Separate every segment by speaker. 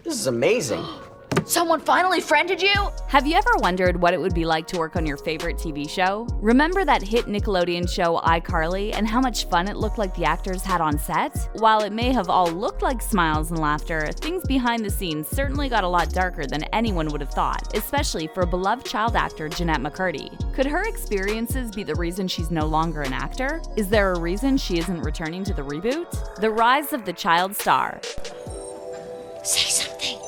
Speaker 1: This is amazing.
Speaker 2: Someone finally friended you?
Speaker 3: Have you ever wondered what it would be like to work on your favorite TV show? Remember that hit Nickelodeon show iCarly and how much fun it looked like the actors had on set? While it may have all looked like smiles and laughter, things behind the scenes certainly got a lot darker than anyone would have thought, especially for beloved child actor Jennette McCurdy. Could her experiences be the reason she's no longer an actor? Is there a reason she isn't returning to the reboot? The rise of the child star.
Speaker 2: Say something.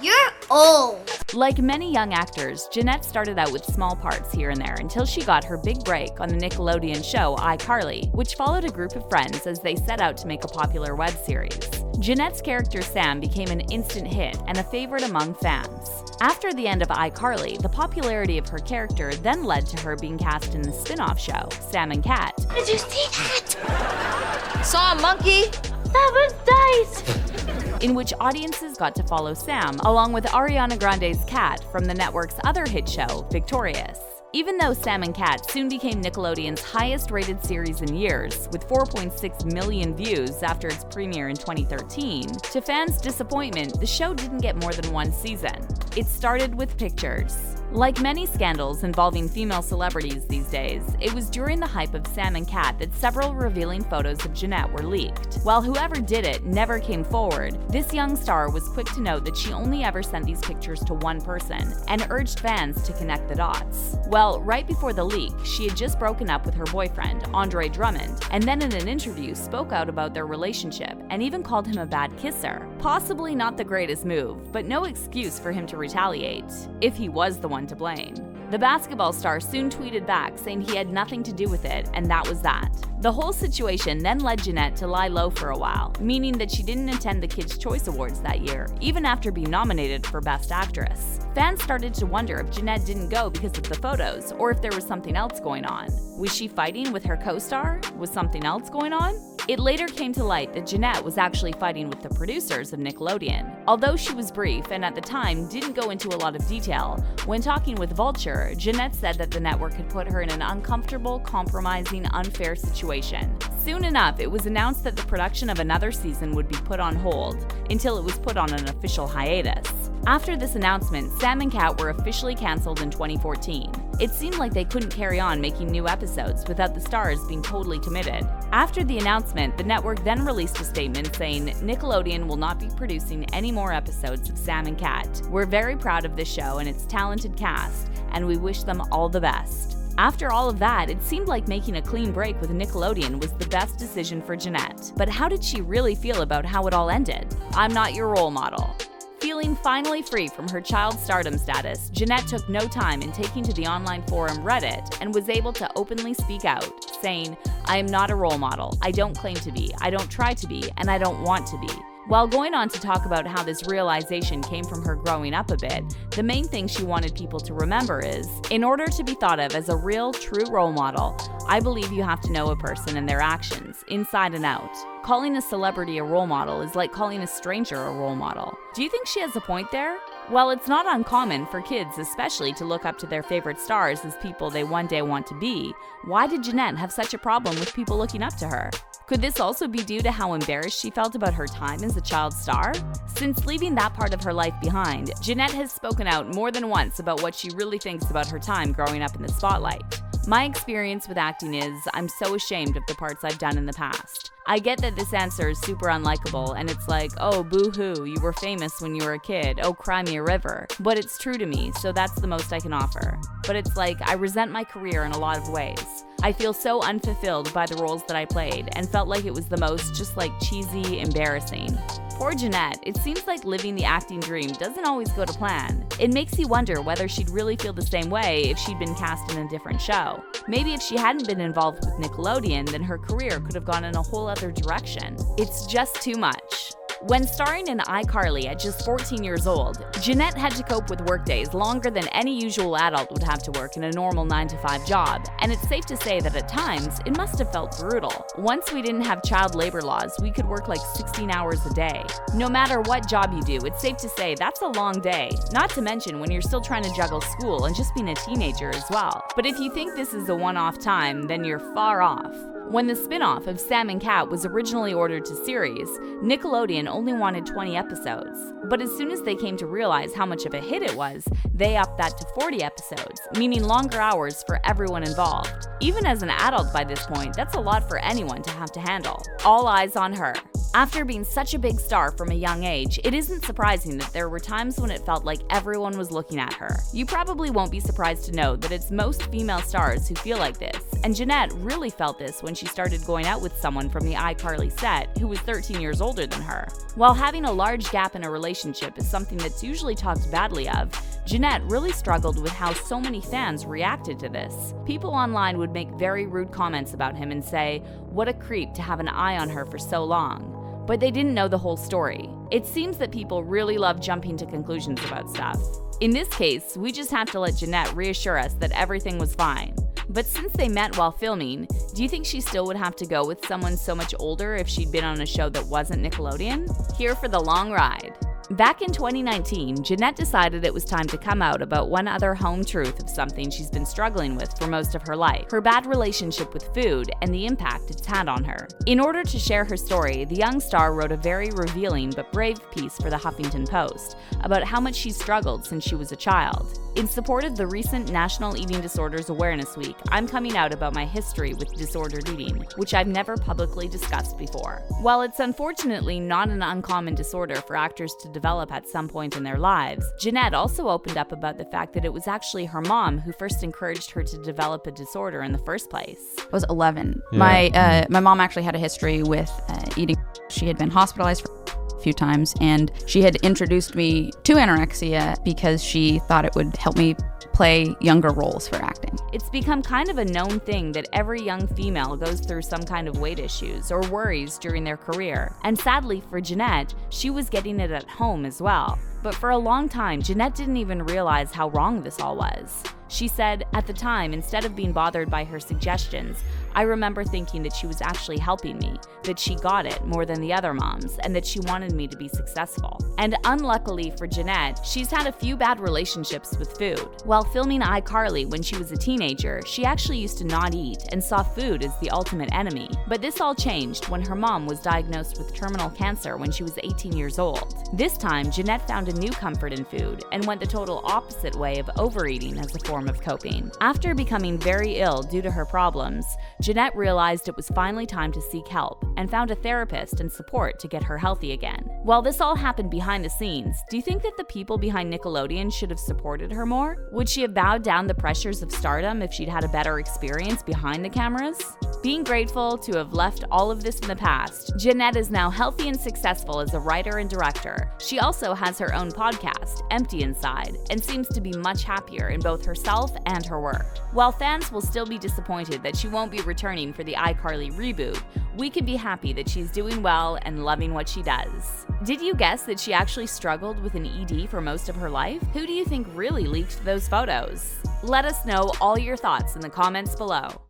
Speaker 2: You're old.
Speaker 3: Like many young actors, Jennette started out with small parts here and there until she got her big break on the Nickelodeon show iCarly, which followed a group of friends as they set out to make a popular web series. Jennette's character Sam became an instant hit and a favorite among fans. After the end of iCarly, the popularity of her character then led to her being cast in the spin-off show, Sam and Cat.
Speaker 2: Did you see that? Saw a monkey?
Speaker 4: That was dice.
Speaker 3: In which audiences got to follow Sam, along with Ariana Grande's Cat from the network's other hit show, Victorious. Even though Sam and Cat soon became Nickelodeon's highest-rated series in years, with 4.6 million views after its premiere in 2013, to fans' disappointment, the show didn't get more than one season. It started with pictures. Like many scandals involving female celebrities these days, it was during the hype of Sam and Cat that several revealing photos of Jennette were leaked. While whoever did it never came forward, this young star was quick to note that she only ever sent these pictures to one person and urged fans to connect the dots. Well, right before the leak, she had just broken up with her boyfriend, Andre Drummond, and then in an interview spoke out about their relationship and even called him a bad kisser. Possibly not the greatest move, but no excuse for him to retaliate, if he was the one to blame. The basketball star soon tweeted back saying he had nothing to do with it, and that was that. The whole situation then led Jennette to lie low for a while, meaning that she didn't attend the Kids' Choice Awards that year, even after being nominated for Best Actress. Fans started to wonder if Jennette didn't go because of the photos, or if there was something else going on. Was she fighting with her co-star? Was something else going on? It later came to light that Jennette was actually fighting with the producers of Nickelodeon. Although she was brief and at the time didn't go into a lot of detail, when talking with Vulture, Jennette said that the network had put her in an uncomfortable, compromising, unfair situation. Soon enough, it was announced that the production of another season would be put on hold until it was put on an official hiatus. After this announcement, Sam and Cat were officially canceled in 2014. It seemed like they couldn't carry on making new episodes without the stars being totally committed. After the announcement, the network then released a statement saying, "Nickelodeon will not be producing any more episodes of Sam and Cat. We're very proud of this show and its talented cast, and we wish them all the best." After all of that, it seemed like making a clean break with Nickelodeon was the best decision for Jennette. But how did she really feel about how it all ended? I'm not your role model. Feeling finally free from her child stardom status, Jennette took no time in taking to the online forum Reddit and was able to openly speak out, saying, "I am not a role model. I don't claim to be, I don't try to be, and I don't want to be." While going on to talk about how this realization came from her growing up a bit, the main thing she wanted people to remember is, in order to be thought of as a real, true role model, I believe you have to know a person and their actions, inside and out. Calling a celebrity a role model is like calling a stranger a role model. Do you think she has a point there? Well, it's not uncommon for kids especially to look up to their favorite stars as people they one day want to be. Why did Jennette have such a problem with people looking up to her? Could this also be due to how embarrassed she felt about her time as a child star? Since leaving that part of her life behind, Jennette has spoken out more than once about what she really thinks about her time growing up in the spotlight. My experience with acting is, I'm so ashamed of the parts I've done in the past. I get that this answer is super unlikable, and it's like, oh, boo-hoo, you were famous when you were a kid, oh, cry me a river. But it's true to me, so that's the most I can offer. But it's like, I resent my career in a lot of ways. I feel so unfulfilled by the roles that I played, and felt like it was the most just like cheesy, embarrassing. Poor Jennette, it seems like living the acting dream doesn't always go to plan. It makes you wonder whether she'd really feel the same way if she'd been cast in a different show. Maybe if she hadn't been involved with Nickelodeon, then her career could have gone in a whole other direction. It's just too much. When starring in iCarly at just 14 years old, Jennette had to cope with workdays longer than any usual adult would have to work in a normal 9-to-5 job, and it's safe to say that at times, it must have felt brutal. Once we didn't have child labor laws, we could work like 16 hours a day. No matter what job you do, it's safe to say that's a long day, not to mention when you're still trying to juggle school and just being a teenager as well. But if you think this is a one-off time, then you're far off. When the spin-off of Sam and Cat was originally ordered to series, Nickelodeon only wanted 20 episodes. But as soon as they came to realize how much of a hit it was, they upped that to 40 episodes, meaning longer hours for everyone involved. Even as an adult by this point, that's a lot for anyone to have to handle. All eyes on her. After being such a big star from a young age, it isn't surprising that there were times when it felt like everyone was looking at her. You probably won't be surprised to know that it's most female stars who feel like this, and Jennette really felt this when she started going out with someone from the iCarly set who was 13 years older than her. While having a large gap in a relationship is something that's usually talked badly of, Jennette really struggled with how so many fans reacted to this. People online would make very rude comments about him and say, "What a creep to have an eye on her for so long." But they didn't know the whole story. It seems that people really love jumping to conclusions about stuff. In this case, we just have to let Jennette reassure us that everything was fine. But since they met while filming, do you think she still would have to go with someone so much older if she'd been on a show that wasn't Nickelodeon? Here for the long ride. Back in 2019, Jennette decided it was time to come out about one other home truth of something she's been struggling with for most of her life, her bad relationship with food and the impact it's had on her. In order to share her story, the young star wrote a very revealing but brave piece for the Huffington Post about how much she's struggled since she was a child. In support of the recent National Eating Disorders Awareness Week, I'm coming out about my history with disordered eating, which I've never publicly discussed before. While it's unfortunately not an uncommon disorder for actors to develop at some point in their lives, Jennette also opened up about the fact that it was actually her mom who first encouraged her to develop a disorder in the first place.
Speaker 1: I was 11. Yeah. My mom actually had a history with eating. She had been hospitalized for a few times, and she had introduced me to anorexia because she thought it would help me play younger roles for acting.
Speaker 3: It's become kind of a known thing that every young female goes through some kind of weight issues or worries during their career. And sadly for Jennette, she was getting it at home as well. But for a long time, Jennette didn't even realize how wrong this all was. She said, at the time, instead of being bothered by her suggestions, I remember thinking that she was actually helping me, that she got it more than the other moms, and that she wanted me to be successful. And unluckily for Jennette, she's had a few bad relationships with food. While filming iCarly when she was a teenager, she actually used to not eat and saw food as the ultimate enemy. But this all changed when her mom was diagnosed with terminal cancer when she was 18 years old. This time, Jennette found a new comfort in food and went the total opposite way of overeating as a form of coping. After becoming very ill due to her problems, Jennette realized it was finally time to seek help and found a therapist and support to get her healthy again. While this all happened behind the scenes, do you think that the people behind Nickelodeon should have supported her more? Would she have bowed down the pressures of stardom if she'd had a better experience behind the cameras? Being grateful to have left all of this in the past, Jennette is now healthy and successful as a writer and director. She also has her own podcast, Empty Inside, and seems to be much happier in both herself and her work. While fans will still be disappointed that she won't be returning for the iCarly reboot, we can be happy that she's doing well and loving what she does. Did you guess that she actually struggled with an ED for most of her life? Who do you think really leaked those photos? Let us know all your thoughts in the comments below.